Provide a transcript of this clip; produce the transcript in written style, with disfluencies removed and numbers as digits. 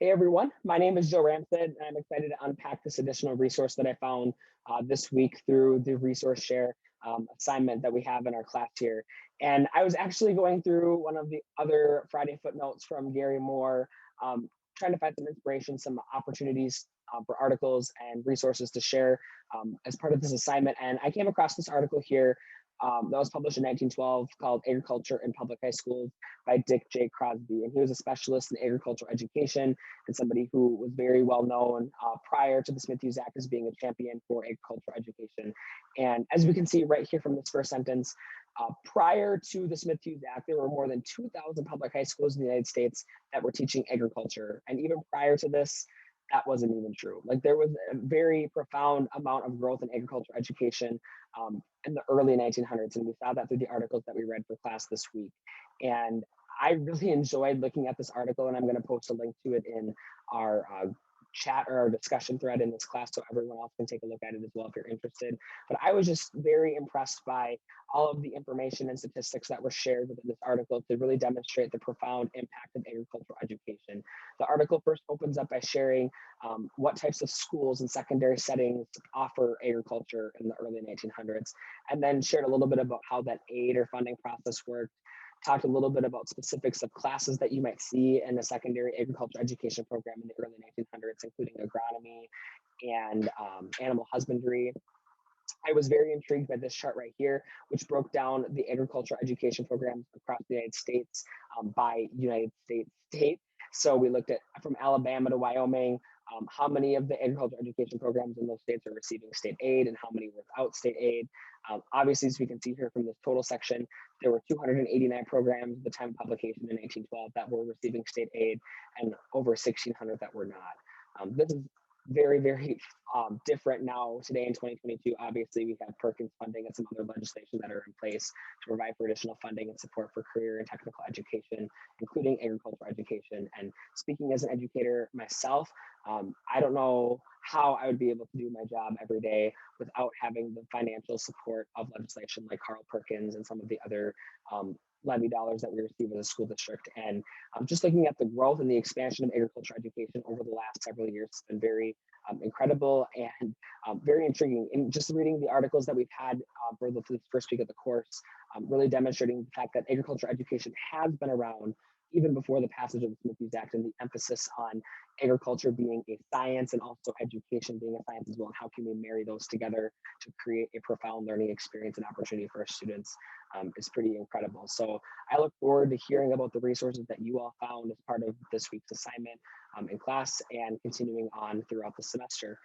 Hey everyone, my name is Joe Ramsted, and I'm excited to unpack this additional resource that I found this week through the resource share assignment that we have in our class here. And I was actually going through one of the other Friday footnotes from Gary Moore, trying to find some inspiration, some opportunities for articles and resources to share as part of this assignment. And I came across this article here that was published in 1912 called Agriculture in Public High Schools by Dick J. Crosby. And he was a specialist in agricultural education and somebody who was very well known prior to the Smith-Hughes Act as being a champion for agricultural education. And as we can see right here from this first sentence, prior to the Smith-Hughes Act, there were more than 2,000 public high schools in the United States that were teaching agriculture. And even prior to this, that wasn't even true. Like there was a very profound amount of growth in agricultural education in the early 1900s. And we saw that through the articles that we read for class this week. And I really enjoyed looking at this article, and I'm going to post a link to it in our chat or our discussion thread in this class so everyone else can take a look at it as well if you're interested. But I was just very impressed by all of the information and statistics that were shared within this article to really demonstrate the profound impact of agricultural education. The article first opens up by sharing what types of schools and secondary settings offer agriculture in the early 1900s, and then shared a little bit about how that aid or funding process worked, talked a little bit about specifics of classes that you might see in the secondary agriculture education program in the early 1900s, including agronomy and animal husbandry. I was very intrigued by this chart right here, which broke down the agricultural education programs across the United States by United States state. So we looked at from Alabama to Wyoming, how many of the agricultural education programs in those states are receiving state aid and how many without state aid. Obviously, as we can see here from this total section, there were 289 programs at the time of publication in 1912 that were receiving state aid and over 1,600 that were not. This is very, very different now today in 2022. Obviously, we have Perkins funding and some other legislation that are in place to provide for additional funding and support for career and technical education, including agricultural education. And speaking as an educator myself, I don't know how I would be able to do my job every day without having the financial support of legislation like Carl Perkins and some of the other levy dollars that we receive as a school district. And just looking at the growth and the expansion of agricultural education over the last several years has been very incredible and very intriguing. And just reading the articles that we've had for the first week of the course, really demonstrating the fact that agricultural education has been around even before the passage of the Smith-Hughes Act, and the emphasis on agriculture being a science and also education being a science as well. And how can we marry those together to create a profound learning experience and opportunity for our students is pretty incredible. So I look forward to hearing about the resources that you all found as part of this week's assignment in class and continuing on throughout the semester.